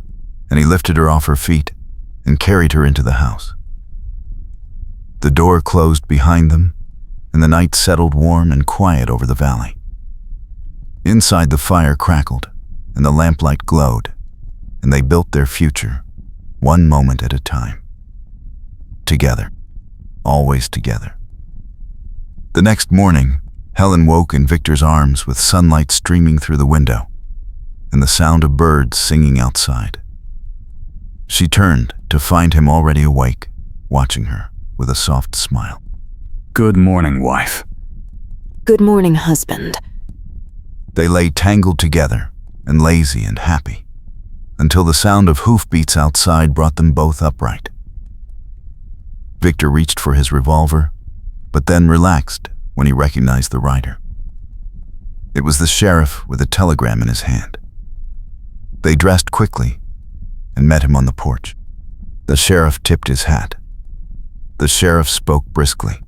and he lifted her off her feet and carried her into the house. The door closed behind them, and the night settled warm and quiet over the valley. Inside, the fire crackled, and the lamplight glowed, and they built their future, one moment at a time. Together. Always together. The next morning, Helen woke in Victor's arms with sunlight streaming through the window and the sound of birds singing outside. She turned to find him already awake, watching her with a soft smile. Good morning, wife. Good morning, husband. They lay tangled together and lazy and happy until the sound of hoofbeats outside brought them both upright. Victor reached for his revolver, but then relaxed when he recognized the rider. It was the sheriff with a telegram in his hand. They dressed quickly and met him on the porch. The sheriff tipped his hat. The sheriff spoke briskly.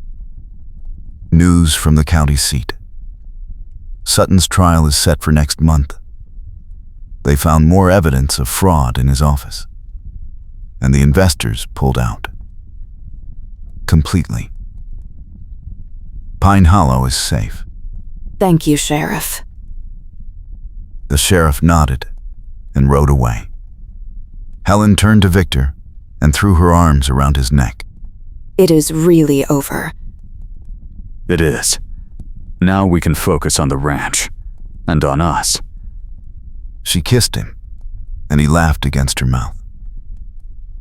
News from the county seat. Sutton's trial is set for next month. They found more evidence of fraud in his office, and the investors pulled out. Completely. Pine Hollow is safe. Thank you, Sheriff. The sheriff nodded and rode away. Helen turned to Victor and threw her arms around his neck. It is really over. It is. Now we can focus on the ranch and on us. She kissed him, and he laughed against her mouth.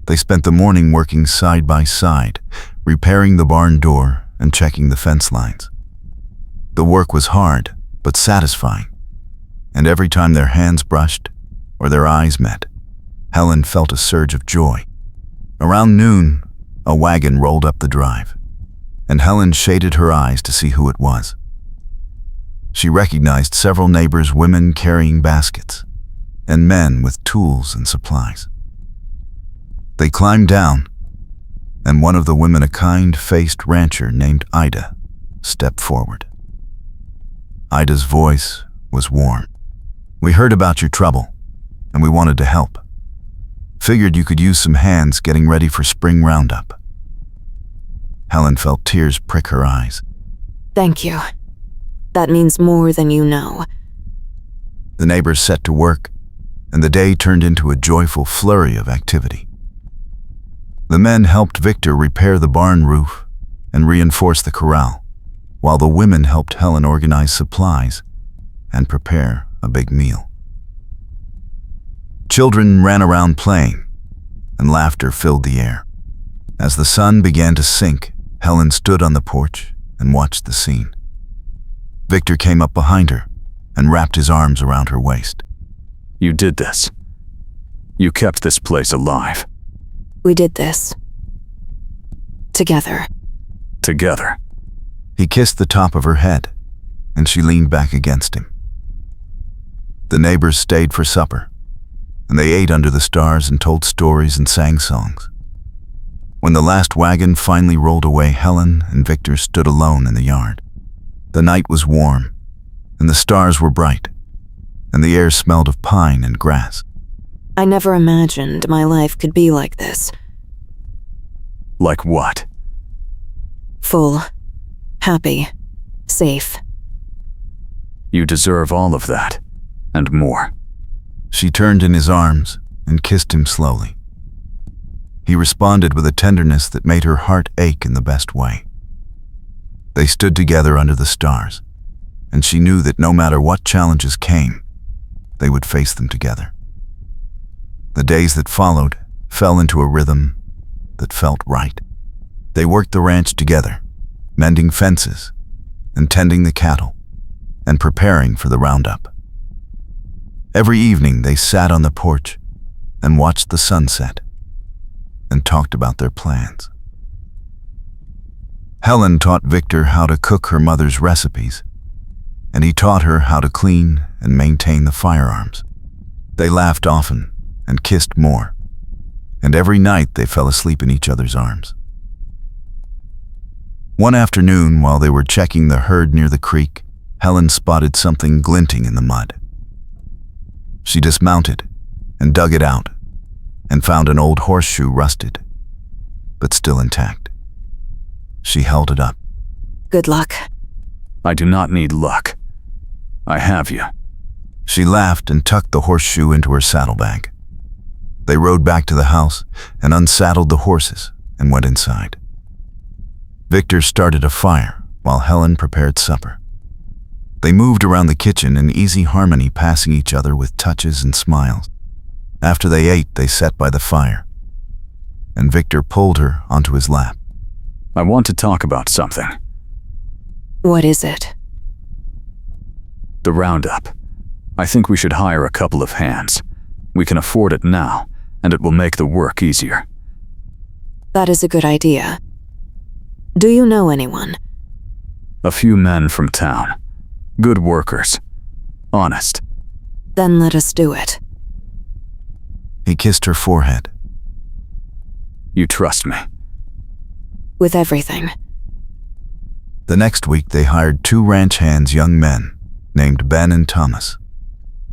They spent the morning working side by side, repairing the barn door and checking the fence lines. The work was hard, but satisfying, and every time their hands brushed or their eyes met, Helen felt a surge of joy. Around noon, a wagon rolled up the drive, and Helen shaded her eyes to see who it was. She recognized several neighbors' women carrying baskets, and men with tools and supplies. They climbed down, and one of the women, a kind-faced rancher named Ida, stepped forward. Ida's voice was warm. "We heard about your trouble, and we wanted to help. Figured you could use some hands getting ready for spring roundup." Helen felt tears prick her eyes. Thank you. That means more than you know. The neighbors set to work, and the day turned into a joyful flurry of activity. The men helped Victor repair the barn roof and reinforce the corral, while the women helped Helen organize supplies and prepare a big meal. Children ran around playing, and laughter filled the air. As the sun began to sink, Helen stood on the porch and watched the scene. Victor came up behind her and wrapped his arms around her waist. You did this. You kept this place alive. We did this. Together. Together. He kissed the top of her head, and she leaned back against him. The neighbors stayed for supper, and they ate under the stars and told stories and sang songs. When the last wagon finally rolled away, Helen and Victor stood alone in the yard. The night was warm, and the stars were bright, and the air smelled of pine and grass. I never imagined my life could be like this. Like what? Full. Happy. Safe. You deserve all of that, and more. She turned in his arms and kissed him slowly. He responded with a tenderness that made her heart ache in the best way. They stood together under the stars, and she knew that no matter what challenges came, they would face them together. The days that followed fell into a rhythm that felt right. They worked the ranch together, mending fences and tending the cattle and preparing for the roundup. Every evening they sat on the porch and watched the sunset and talked about their plans. Helen taught Victor how to cook her mother's recipes, and he taught her how to clean and maintain the firearms. They laughed often and kissed more, and every night they fell asleep in each other's arms. One afternoon, while they were checking the herd near the creek, Helen spotted something glinting in the mud. She dismounted and dug it out and found an old horseshoe, rusted, but still intact. She held it up. Good luck. I do not need luck. I have you. She laughed and tucked the horseshoe into her saddlebag. They rode back to the house and unsaddled the horses and went inside. Victor started a fire while Helen prepared supper. They moved around the kitchen in easy harmony, passing each other with touches and smiles. After they ate, they sat by the fire, and Victor pulled her onto his lap. I want to talk about something. What is it? The roundup. I think we should hire a couple of hands. We can afford it now, and it will make the work easier. That is a good idea. Do you know anyone? A few men from town. Good workers. Honest. Then let us do it. He kissed her forehead. You trust me. With everything. The next week, they hired 2 ranch hands, young men named Ben and Thomas,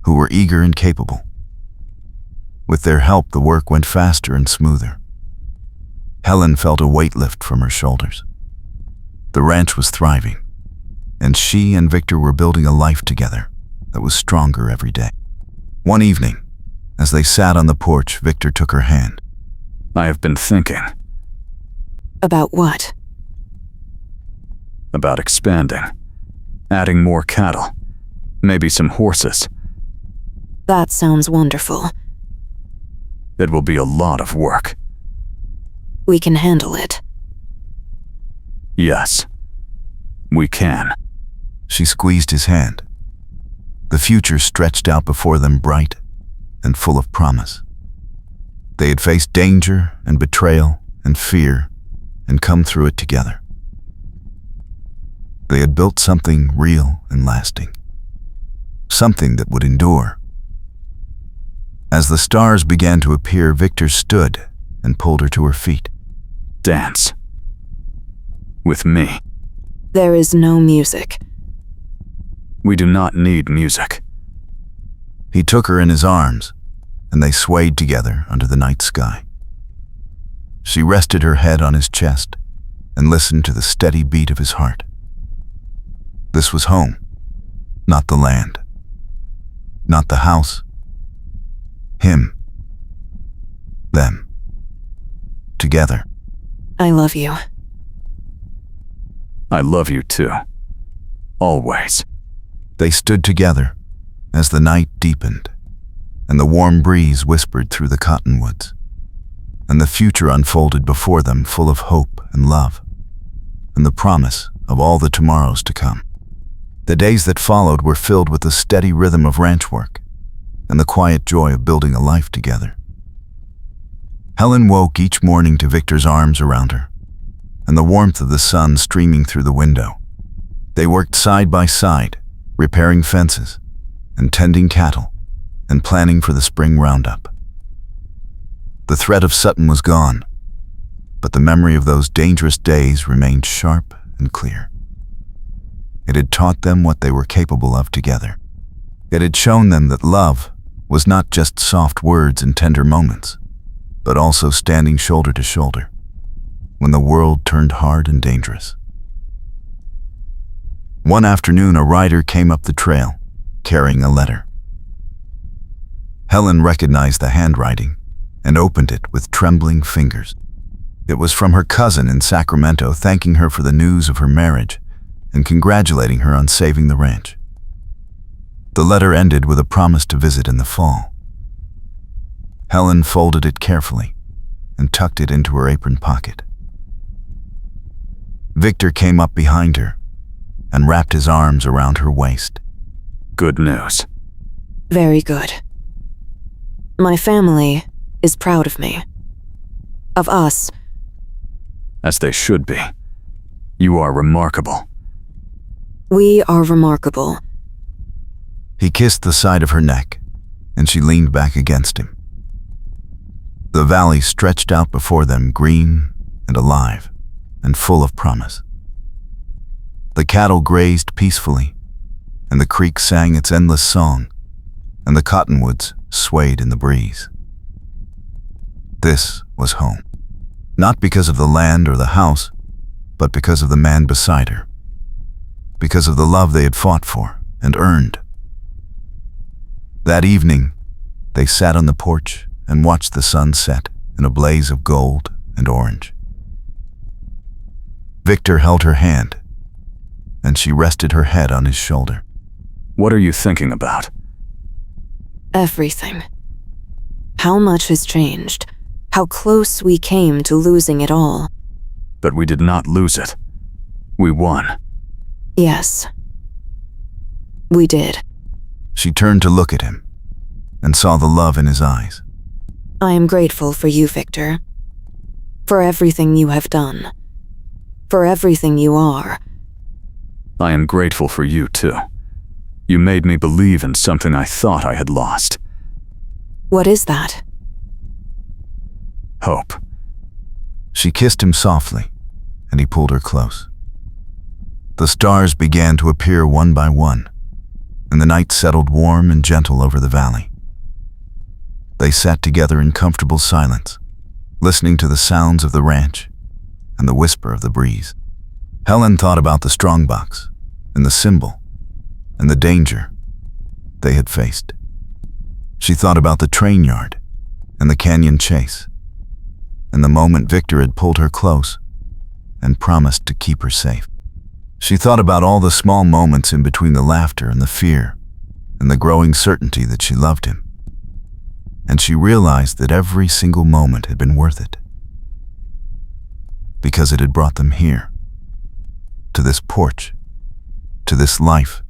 who were eager and capable. With their help, the work went faster and smoother. Helen felt a weight lift from her shoulders. The ranch was thriving, and she and Victor were building a life together that was stronger every day. One evening, as they sat on the porch, Victor took her hand. I have been thinking About what? about expanding, adding more cattle, maybe some horses. That sounds wonderful. It will be a lot of work. We can handle it. Yes, we can. She squeezed his hand. The future stretched out before them, bright and full of promise. They had faced danger and betrayal and fear and come through it together. They had built something real and lasting, something that would endure. As the stars began to appear, Victor stood and pulled her to her feet. Dance. With me. There is no music. We do not need music. He took her in his arms, and they swayed together under the night sky. She rested her head on his chest and listened to the steady beat of his heart. This was home, not the land, not the house. Him. Them. Together. I love you. I love you too. Always. They stood together as the night deepened, and the warm breeze whispered through the cottonwoods, and the future unfolded before them, full of hope and love, and the promise of all the tomorrows to come. The days that followed were filled with the steady rhythm of ranch work and the quiet joy of building a life together. Helen woke each morning to Victor's arms around her and the warmth of the sun streaming through the window. They worked side by side, repairing fences and tending cattle and planning for the spring roundup. The threat of Sutton was gone, but the memory of those dangerous days remained sharp and clear. It had taught them what they were capable of together. It had shown them that love was not just soft words and tender moments, but also standing shoulder to shoulder when the world turned hard and dangerous. One afternoon, a rider came up the trail, carrying a letter. Helen recognized the handwriting and opened it with trembling fingers. It was from her cousin in Sacramento, thanking her for the news of her marriage and congratulating her on saving the ranch. The letter ended with a promise to visit in the fall. Helen folded it carefully and tucked it into her apron pocket. Victor came up behind her and wrapped his arms around her waist. Good news. Very good. My family is proud of me. Of us. As they should be. You are remarkable. We are remarkable. He kissed the side of her neck, and she leaned back against him. The valley stretched out before them, green and alive and full of promise. The cattle grazed peacefully, and the creek sang its endless song, and the cottonwoods swayed in the breeze. This was home. Not because of the land or the house, but because of the man beside her. Because of the love they had fought for and earned. That evening, they sat on the porch and watched the sun set in a blaze of gold and orange. Victor held her hand, and she rested her head on his shoulder. What are you thinking about? Everything. How much has changed. How close we came to losing it all. But we did not lose it. We won. Yes. We did. She turned to look at him and saw the love in his eyes. I am grateful for you, Victor. For everything you have done. For everything you are. I am grateful for you, too. You made me believe in something I thought I had lost. What is that? Hope. She kissed him softly, and he pulled her close. The stars began to appear one by one, and the night settled warm and gentle over the valley. They sat together in comfortable silence, listening to the sounds of the ranch and the whisper of the breeze. Helen thought about the strongbox and the symbol and the danger they had faced. She thought about the train yard and the canyon chase, and the moment Victor had pulled her close and promised to keep her safe. She thought about all the small moments in between the laughter and the fear and the growing certainty that she loved him. And she realized that every single moment had been worth it, because it had brought them here, to this porch, to this life,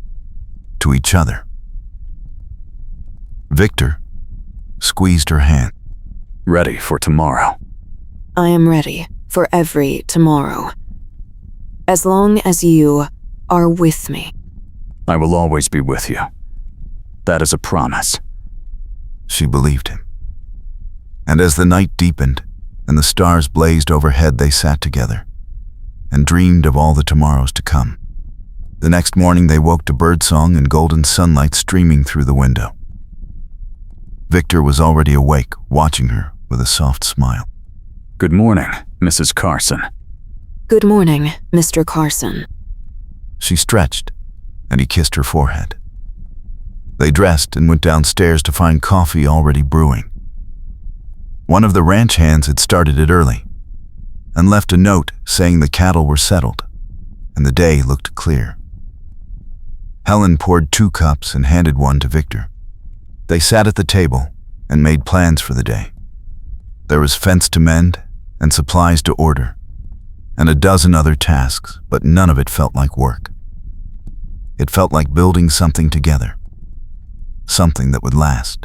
to each other. Victor squeezed her hand. Ready for tomorrow. I am ready for every tomorrow. As long as you are with me. I will always be with you. That is a promise. She believed him. And as the night deepened and the stars blazed overhead, they sat together and dreamed of all the tomorrows to come. The next morning they woke to birdsong and golden sunlight streaming through the window. Victor was already awake, watching her with a soft smile. Good morning, Mrs. Carson. Good morning, Mr. Carson. She stretched, and he kissed her forehead. They dressed and went downstairs to find coffee already brewing. One of the ranch hands had started it early and left a note saying the cattle were settled and the day looked clear. Helen poured 2 cups and handed one to Victor. They sat at the table and made plans for the day. There was fence to mend and supplies to order and a dozen other tasks, but none of it felt like work. It felt like building something together, something that would last.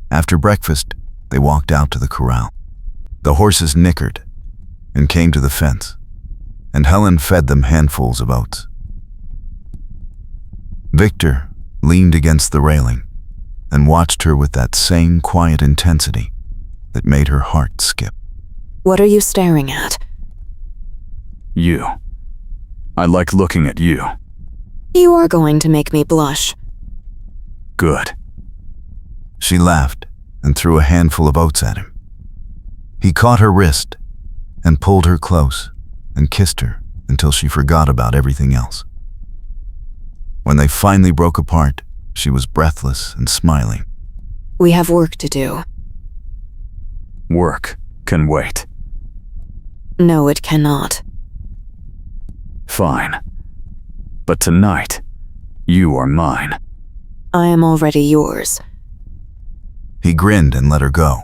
After breakfast, they walked out to the corral. The horses nickered and came to the fence, and Helen fed them handfuls of oats. Victor leaned against the railing and watched her with that same quiet intensity that made her heart skip. What are you staring at? You. I like looking at you. You are going to make me blush. Good. She laughed and threw a handful of oats at him. He caught her wrist and pulled her close and kissed her until she forgot about everything else. When they finally broke apart, she was breathless and smiling. We have work to do. Work can wait. No, it cannot. Fine. But tonight, you are mine. I am already yours. He grinned and let her go.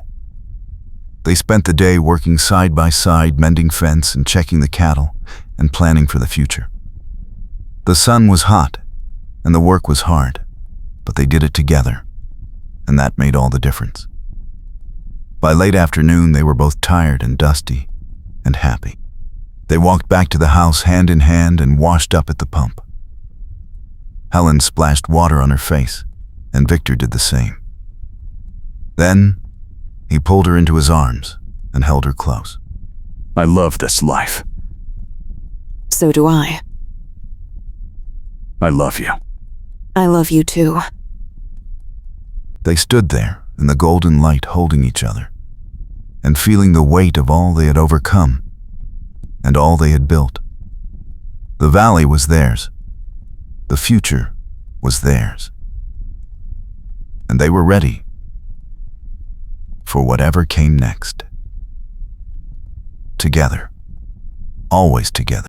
They spent the day working side by side, mending fence and checking the cattle and planning for the future. The sun was hot and the work was hard, but they did it together, and that made all the difference. By late afternoon, they were both tired and dusty and happy. They walked back to the house hand in hand and washed up at the pump. Helen splashed water on her face, and Victor did the same. Then, he pulled her into his arms and held her close. I love this life. So do I. I love you. I love you too. They stood there in the golden light holding each other and feeling the weight of all they had overcome and all they had built. The valley was theirs. The future was theirs. And they were ready for whatever came next. Together. Always together.